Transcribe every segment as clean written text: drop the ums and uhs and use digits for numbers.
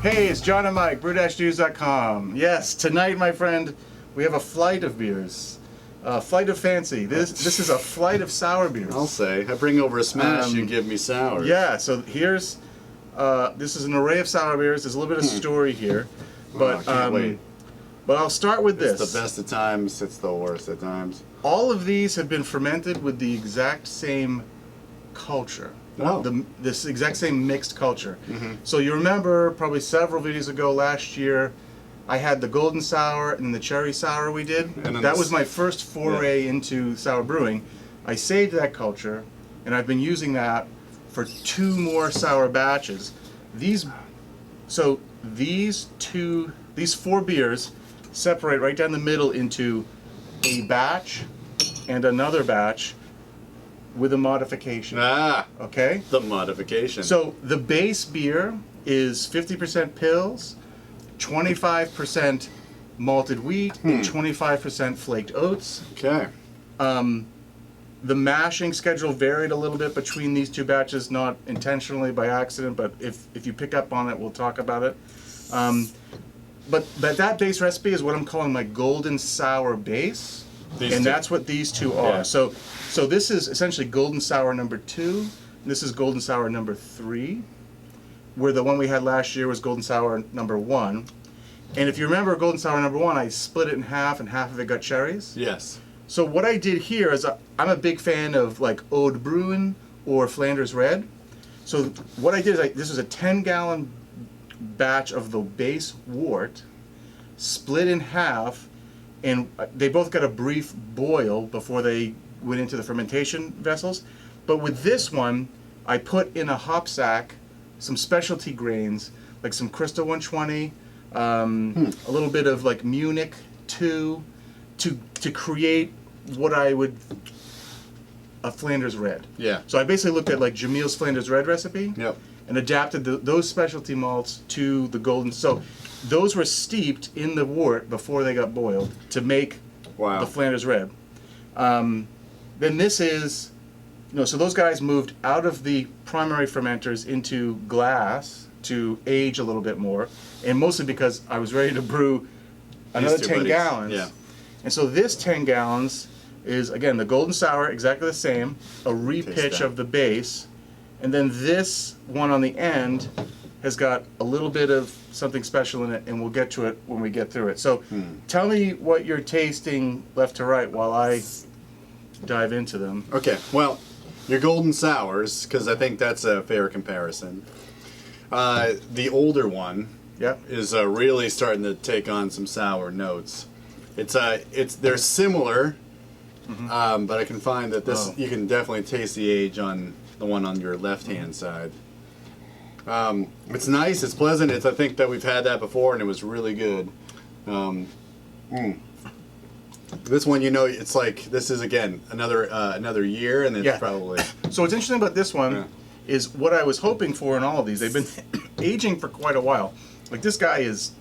Hey, it's John and Mike, brew-news.com. Yes, tonight, my friend, we have a flight of beers. Flight of fancy. This is a flight of sour beers. I'll say. I bring over a smash, you give me sours. Yeah, so here's, this is an array of sour beers. There's a little bit of story here. But, I can't wait. But I'll start with this. It's the best at times, it's the worst at times. All of these have been fermented with the exact same culture. Oh. This exact same mixed culture. So you remember probably several videos ago last year, I had the golden sour and the cherry sour we did. That was my first foray into sour brewing. I saved that culture, and I've been using that for 2 more sour batches. These 4 beers separate right down the middle into a batch and another batch with a modification. Okay? The modification. So the base beer is 50% pills, 25% malted wheat, and 25% flaked oats. Okay. The mashing schedule varied a little bit between these 2 batches, not intentionally by accident, but if you pick up on it, we'll talk about it. But that base recipe is what I'm calling my golden sour base, and that's what these 2 are. Yeah. So this is essentially golden sour number 2. And this is golden sour number 3, where the one we had last year was golden sour number 1. And if you remember golden sour number 1, I split it in half, and half of it got cherries. Yes. So what I did here is I'm a big fan of like Brewing or Flanders Red. So what I did is this was a 10-gallon batch of the base wort, split in half, and they both got a brief boil before they went into the fermentation vessels. But with this one, I put in a hop sack some specialty grains, like some Crystal 120, a little bit of like Munich 2, to create what I would a Flanders Red. Yeah. So I basically looked at like Jamil's Flanders Red recipe. Yep. And adapted those specialty malts to the golden. So those were steeped in the wort before they got boiled to make the Flanders Red. Then this is, so those guys moved out of the primary fermenters into glass to age a little bit more, and mostly because I was ready to brew another 10 gallons. Yeah. And so this 10 gallons is, again, the golden sour, exactly the same, a repitch of the base. And then this one on the end has got a little bit of something special in it, and we'll get to it when we get through it. So tell me what you're tasting left to right while I dive into them. Okay, well, your golden sours, because I think that's a fair comparison. The older one is really starting to take on some sour notes. They're similar, but I can find that this you can definitely taste the age on the one on your left-hand side. It's nice, it's pleasant. I think that we've had that before, and it was really good. This one, it's like this is again another year, and it's probably. So what's interesting about this one is what I was hoping for in all of these. They've been aging for quite a while. Like this guy is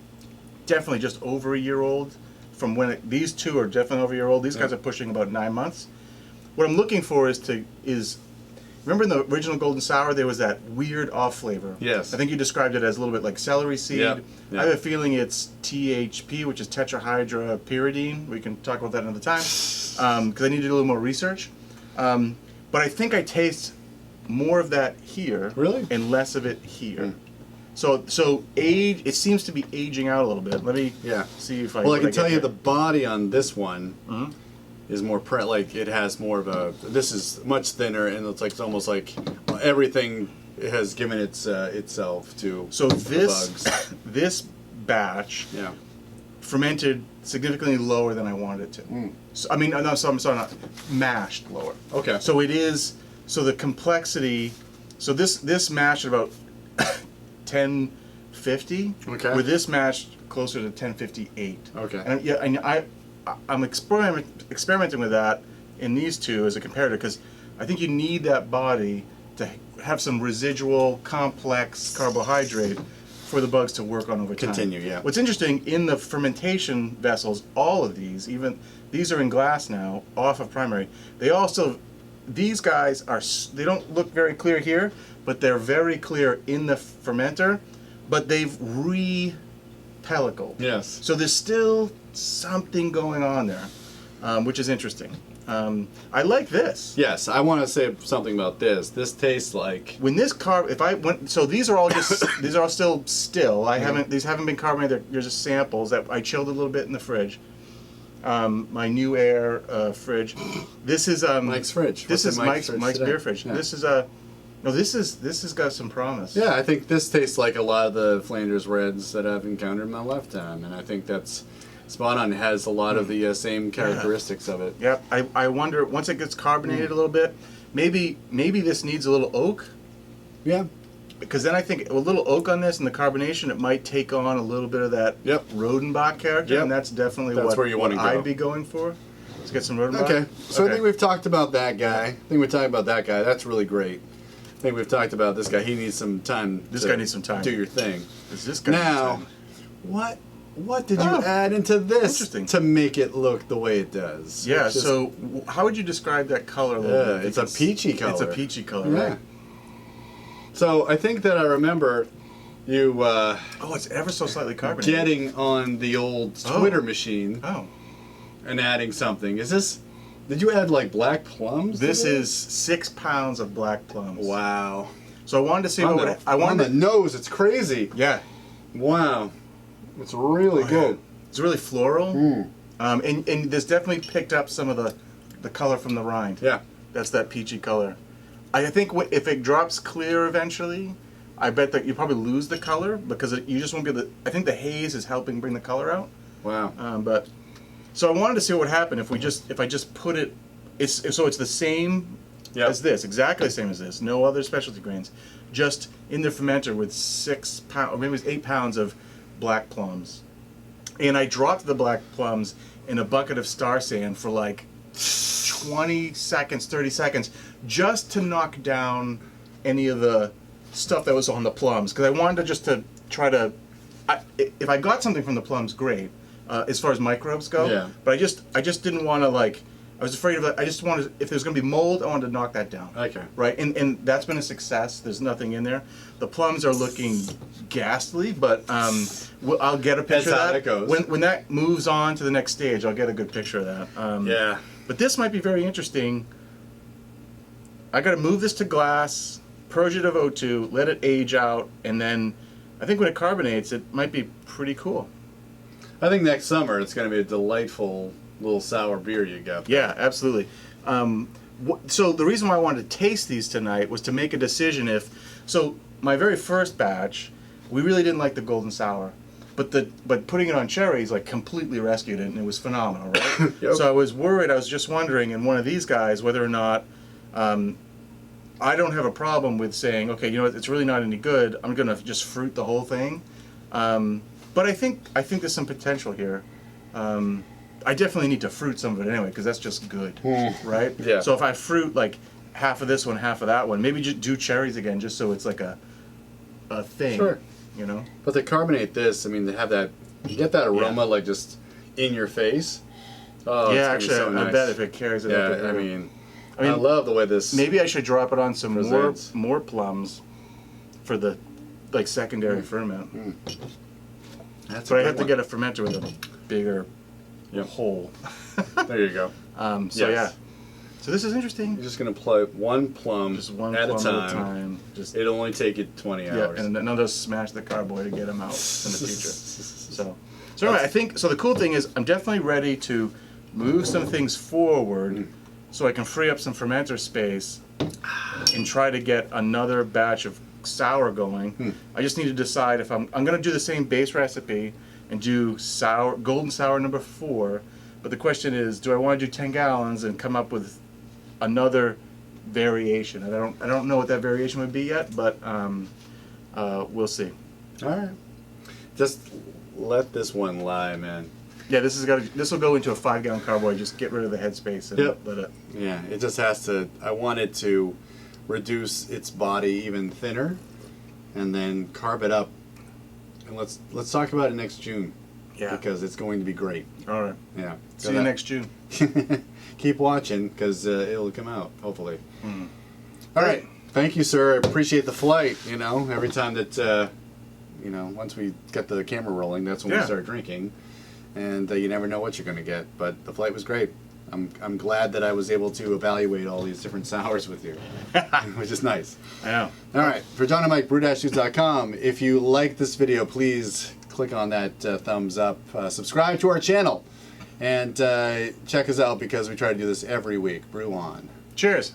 definitely just over a year old. From when these 2 are definitely over a year old. These guys are pushing about 9 months. What I'm looking for is remember in the original golden sour there was that weird off flavor. Yes. I think you described it as a little bit like celery seed. Yep. I have a feeling it's THP, which is tetrahydropyridine. We can talk about that another time because I need to do a little more research. But I think I taste more of that here, and less of it here. So age. It seems to be aging out a little bit. Let me see if I. Well, I can tell you the body on this one is more like it has more of a. This is much thinner, and it's almost like everything has given itself to. So the bugs. this batch fermented significantly lower than I wanted it to. So, I mean, I'm sorry, not mashed lower. Okay. So it is. So the complexity. So this mashed at about 1050. Okay. With this mashed closer to 1058. Okay. And I'm experimenting with that in these 2 as a comparator because I think you need that body to have some residual complex carbohydrate for the bugs to work on over time. What's interesting, in the fermentation vessels, all of these, even these are in glass now, off of primary, these guys they don't look very clear here, but they're very clear in the fermenter. but they've re-pellicled. Yes. So there's still something going on there, which is interesting. I like this. Yes, I want to say something about this. This tastes like When this so these are all just these are all still still. These haven't been carbonated. They're just samples that I chilled a little bit in the fridge. My new air fridge. This is Mike's fridge. This is Mike's today? beer fridge. Yeah. This is this has got some promise. Yeah, I think this tastes like a lot of the Flanders Reds that I've encountered in my lifetime, and I think that's spot on. It has a lot of the same characteristics of it. Yep. I wonder once it gets carbonated a little bit, maybe this needs a little oak. Yeah. Because then I think a little oak on this and the carbonation, it might take on a little bit of that Rodenbach character, and that's definitely where you want to go. I'd be going for. Let's get some Rodenbach. Okay, so I think we've talked about that guy. That's really great. I think we've talked about this guy. He needs some time. This guy needs some time. Do your thing. This guy now, needs time. what did you add into this Interesting. to make it look the way it does? Yeah. So how would you describe that color? A little bit? It's a peachy color. It's a peachy color, Yeah. right? So I think that I remember you. It's ever so slightly carbonated. Getting on the old Twitter machine. Oh. And adding something. Did you add like black plums? This is 6 pounds of black plums. Wow. So I wanted to see On the nose, it's crazy. Yeah. Wow. It's really good. It's really floral. Mm. And this definitely picked up some of the color from the rind. Yeah. That's that peachy color. I think if it drops clear eventually, I bet that you probably lose the color because you just won't be able to. I think the haze is helping bring the color out. Wow. So I wanted to see what would happen if I just put it. It's the same as this, exactly the same as this. No other specialty grains, just in the fermenter with 6 pounds, or maybe it was 8 pounds of black plums, and I dropped the black plums in a bucket of star sand for like 20 seconds, 30 seconds, just to knock down any of the stuff that was on the plums, because I wanted to try to. If I got something from the plums, great. As far as microbes go, but I just didn't want to I was afraid of it. I just wanted, if there's going to be mold, I wanted to knock that down. Okay. Right, and that's been a success. There's nothing in there. The plums are looking ghastly, but I'll get a picture of that. That's how it goes. When that moves on to the next stage, I'll get a good picture of that. Yeah. But this might be very interesting. I got to move this to glass, purge it of O2, let it age out, and then I think when it carbonates, it might be pretty cool. I think next summer it's going to be a delightful little sour beer you got there. Yeah, absolutely. So the reason why I wanted to taste these tonight was to make a decision so my very first batch, we really didn't like the golden sour, but putting it on cherries completely rescued it, and it was phenomenal, right? Yep. So I was just wondering in one of these guys whether or not I don't have a problem with saying, okay, you know what, it's really not any good, I'm gonna just fruit the whole thing. But I think there's some potential here. I definitely need to fruit some of it anyway, because that's just good, right? Yeah. So if I fruit half of this one, half of that one, maybe just do cherries again, just so it's like a thing. Sure. You know. But to carbonate this, I mean, to have that, you get that aroma just in your face. Oh, yeah, it's actually, gonna be so I nice. bet if it carries it up. I mean, I love the way this. Maybe I should drop it on some presents. more plums for the secondary ferment. But I have to get a fermenter with a bigger hole. There you go. So this is interesting. You're just gonna play one plum Just one at plum a time. Just It'll only take you 20 hours. and then I'll just smash the carboy to get them out in the future. So anyway, I think the cool thing is I'm definitely ready to move some things forward, so I can free up some fermenter space and try to get another batch of sour going. I just need to decide if I'm going to do the same base recipe and do golden sour number 4, but the question is, do I want to do 10 gallons and come up with another variation? And I don't know what that variation would be yet, but we'll see. All right. Just let this one lie, man. Yeah, this will go into a 5-gallon carboy. Just get rid of the headspace and let it. Yeah, it just has to. I want it to reduce its body even thinner, and then carb it up. And let's talk about it next June. Yeah. Because it's going to be great. All right. Yeah. See you next June. Keep watching, because it'll come out hopefully. All right. Thank you, sir. I appreciate the flight. Every time that You know, once we get the camera rolling, that's when we start drinking. And you never know what you're going to get. But the flight was great. I'm glad that I was able to evaluate all these different sours with you, which is nice. I know. All right, for John and Mike, brew-news.com. If you like this video, please click on that thumbs up. Subscribe to our channel. And check us out because we try to do this every week. Brew on. Cheers.